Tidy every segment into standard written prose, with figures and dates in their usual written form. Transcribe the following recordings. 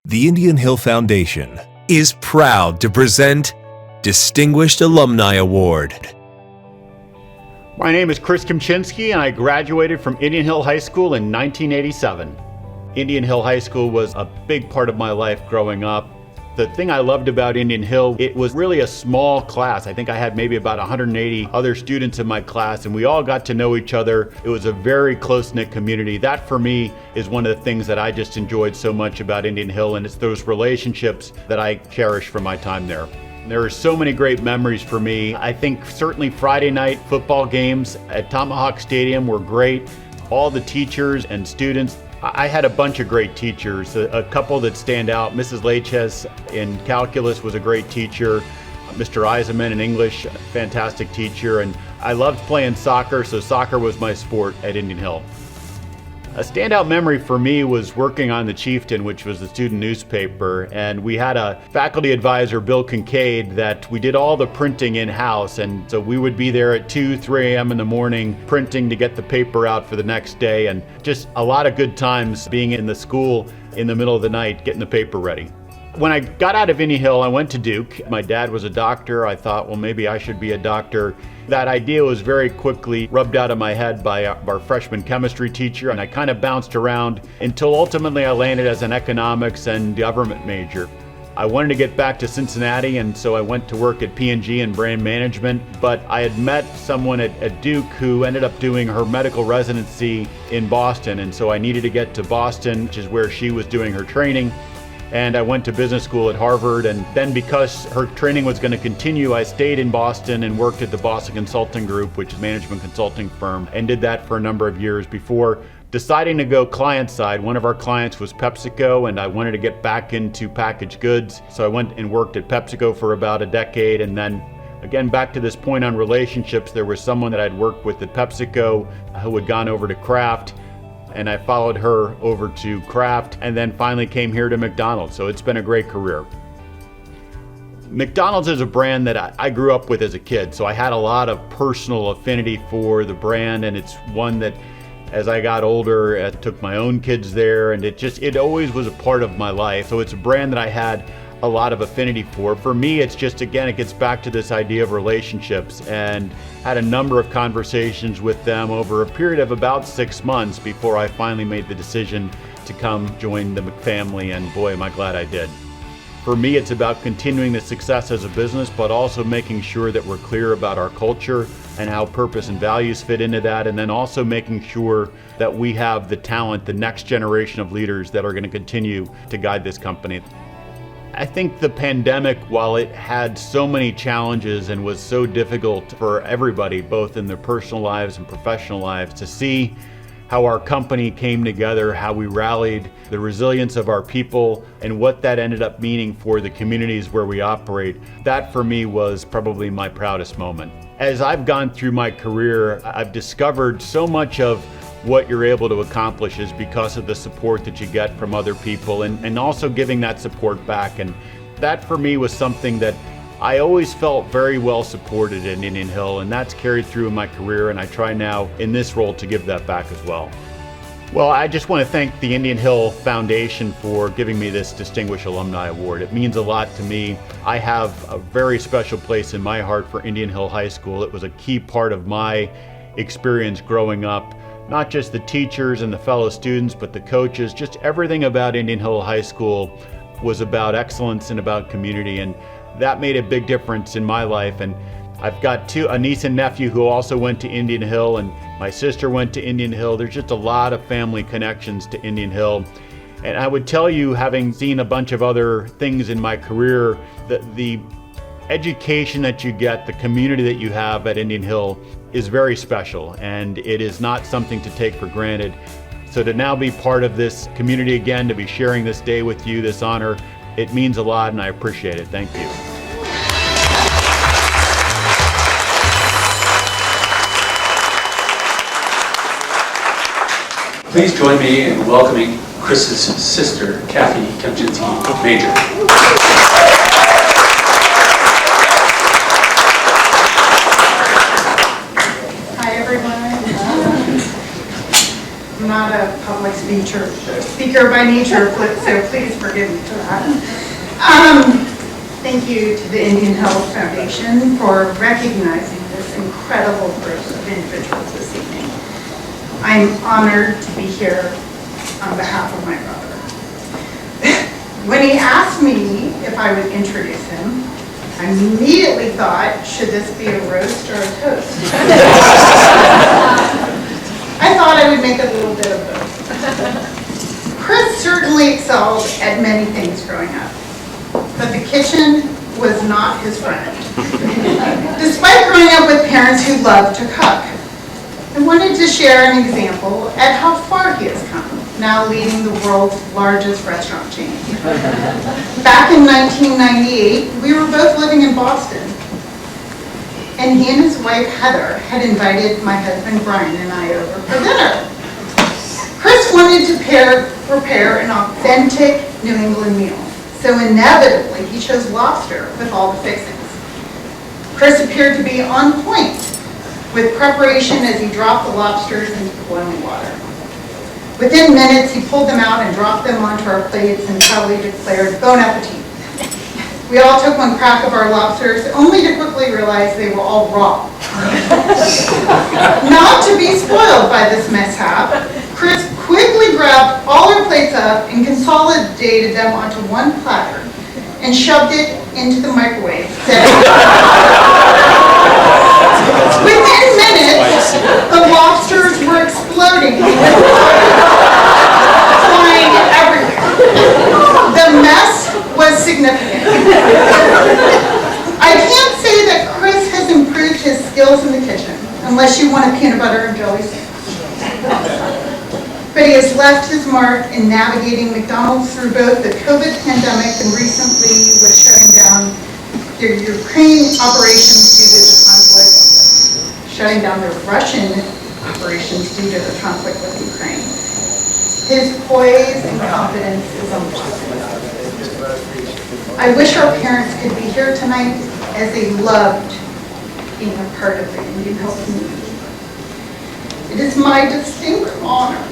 The Indian Hill Foundation is proud to present Distinguished Alumni Award. My name is Chris Kimchinsky and I graduated from Indian Hill High School in 1987. Indian Hill High School was a big part of my life growing up. The thing I loved about Indian Hill, it was really a small class. I think I had maybe about 180 other students in my class and we all got to know each other. It was a very close-knit community. That for me is one of the things that I just enjoyed so much about Indian Hill, and it's those relationships that I cherish from my time there. There are so many great memories for me. I think certainly Friday night football games at Tomahawk Stadium were great. All the teachers and students, I had a bunch of great teachers, a couple that stand out. Mrs. Leches in calculus was a great teacher. Mr. Eisenman in English, fantastic teacher. And I loved playing soccer, so soccer was my sport at Indian Hill. A standout memory for me was working on the Chieftain, which was the student newspaper, and we had a faculty advisor, Bill Kincaid, that we did all the printing in-house, and so we would be there at 2, 3 a.m. in the morning printing to get the paper out for the next day, and just a lot of good times being in the school in the middle of the night getting the paper ready. When I got out of Indian Hill, I went to Duke. My dad was a doctor. I thought, well, maybe I should be a doctor. That idea was very quickly rubbed out of my head by our freshman chemistry teacher, and I kind of bounced around until ultimately I landed as an economics and government major. I wanted to get back to Cincinnati, and so I went to work at P&G in brand management, but I had met someone at Duke who ended up doing her medical residency in Boston, and so I needed to get to Boston, which is where she was doing her training. And I went to business school at Harvard, and then because her training was going to continue, I stayed in Boston and worked at the Boston Consulting Group, which is a management consulting firm, and did that for a number of years before deciding to go client side. One of our clients was PepsiCo, and I wanted to get back into packaged goods. So I went and worked at PepsiCo for about a decade, and then again, back to this point on relationships, there was someone that I'd worked with at PepsiCo who had gone over to Kraft, and I followed her over to Kraft and then finally came here to McDonald's. So it's been a great career. McDonald's is a brand that I grew up with as a kid, so I had a lot of personal affinity for the brand, and it's one that as I got older, I took my own kids there, and it always was a part of my life. So it's a brand that I had a lot of affinity for. For me, it's just, again, it gets back to this idea of relationships, and had a number of conversations with them over a period of about 6 months before I finally made the decision to come join the family, and boy, am I glad I did. For me, it's about continuing the success as a business, but also making sure that we're clear about our culture and how purpose and values fit into that, and then also making sure that we have the talent, the next generation of leaders that are going to continue to guide this company. I think the pandemic, while it had so many challenges and was so difficult for everybody, both in their personal lives and professional lives, to see how our company came together, how we rallied, the resilience of our people, and what that ended up meaning for the communities where we operate, that for me was probably my proudest moment. As I've gone through my career, I've discovered so much of what you're able to accomplish is because of the support that you get from other people, and also giving that support back. And that for me was something that I always felt very well supported in Indian Hill, and that's carried through in my career, and I try now in this role to give that back as well. Well, I just want to thank the Indian Hill Foundation for giving me this Distinguished Alumni Award. It means a lot to me. I have a very special place in my heart for Indian Hill High School. It was a key part of my experience growing up. Not just the teachers and the fellow students, but the coaches, just everything about Indian Hill High School was about excellence and about community, and that made a big difference in my life. And I've got a niece and nephew who also went to Indian Hill, and my sister went to Indian Hill. There's just a lot of family connections to Indian Hill. And I would tell you, having seen a bunch of other things in my career, that the education that you get, the community that you have at Indian Hill is very special, and it is not something to take for granted. So to now be part of this community again, to be sharing this day with you, this honor, it means a lot, and I appreciate it. Thank you. Please join me in welcoming Chris's sister, Kathy Kemchinsky, Major. Hi everyone. I'm not a public speaker by nature, so please forgive me for that. Thank you to the Indian Health Foundation for recognizing this incredible group of individuals this evening. I'm honored to be here on behalf of my brother. When he asked me if I would introduce him, I immediately thought, should this be a roast or a toast? I thought I would make a little bit of both. Chris certainly excelled at many things growing up, but the kitchen was not his friend. Despite growing up with parents who loved to cook, I wanted to share an example at how far he has come, now leading the world's largest restaurant chain. Back in 1998, we were both living in Boston, and he and his wife Heather had invited my husband Brian and I over for dinner. Chris wanted to prepare an authentic New England meal, so inevitably he chose lobster with all the fixings. Chris appeared to be on point with preparation as he dropped the lobsters into boiling water. Within minutes, he pulled them out and dropped them onto our plates and proudly declared, "Bon appetit." We all took one crack of our lobsters, only to quickly realize they were all raw. Not to be spoiled by this mishap, Chris quickly grabbed all our plates up and consolidated them onto one platter and shoved it into the microwave. Within minutes, the lobsters were exploding, flying everywhere. The mess was significant. I can't say that Chris has improved his skills in the kitchen, unless you want a peanut butter and jelly sandwich. But he has left his mark in navigating McDonald's through both the COVID pandemic and recently with shutting down their Ukraine operations due to the conflict, shutting down their Russian operations due to the conflict with Ukraine. His poise and confidence is unbelievable. I wish our parents could be here tonight as they loved being a part of the Indian Health community. It is my distinct honor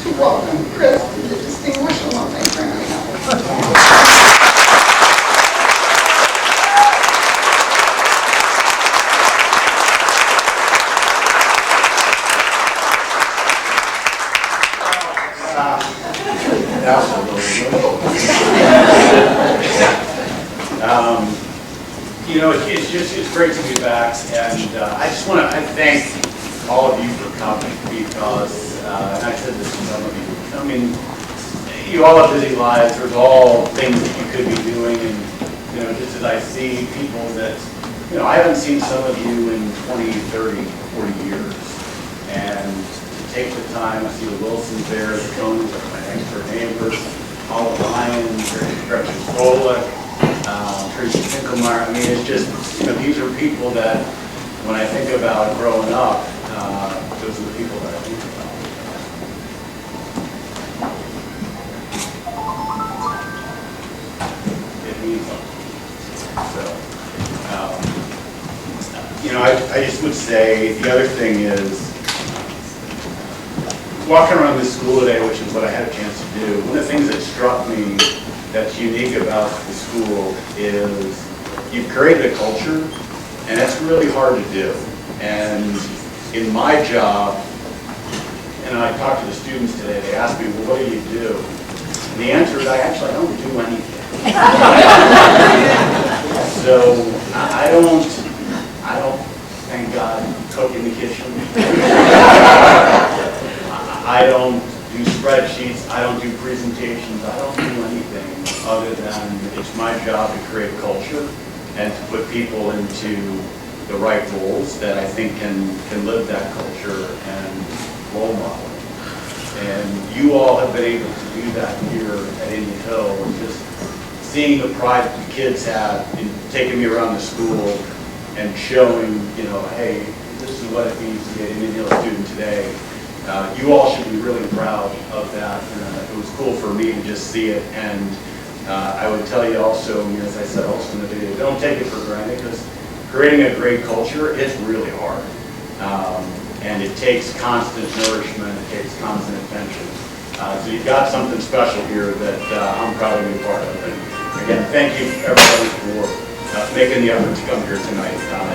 to welcome Chris to the Distinguished Alumni Program. You know, it's great to be back, and I just want to thank all of you for coming because, and I said this to some of you, I mean, you all have busy lives, there's all things that you could be doing, and, you know, just as I see people that, you know, I haven't seen some of you in 20, 30, 40 years, and to take the time, I see the Wilsons there, the Cones, my next-door neighbors, all the Lions, Gretchen Frolick, Tracy Finkelmeyer. I mean, it's just, you know, these are people that, when I think about growing up, those are the people that I think about. It means something. So, you know, I just would say the other thing is, walking around this school today, which is what I had a chance to do, one of the things that struck me that's unique about the school is you've created a culture, and that's really hard to do. And in my job, and I talked to the students today, they asked me, well, what do you do? And the answer is, I don't do anything. So I don't, thank God, cook in the kitchen. I don't do spreadsheets, I don't do presentations, I don't do anything other than it's my job to create a culture and to put people into the right roles that I think can live that culture and role model. And you all have been able to do that here at Indian Hill, and just seeing the pride that the kids have in taking me around the school and showing, you know, hey, this is what it means to be an Indian Hill student today. You all should be really proud of that. It was cool for me to just see it, and I would tell you also, I mean, as I said also in the video, don't take it for granted, because creating a great culture is really hard. And it takes constant nourishment, it takes constant attention. So you've got something special here that I'm proud to be a part of. And again, thank you everybody for making the effort to come here tonight.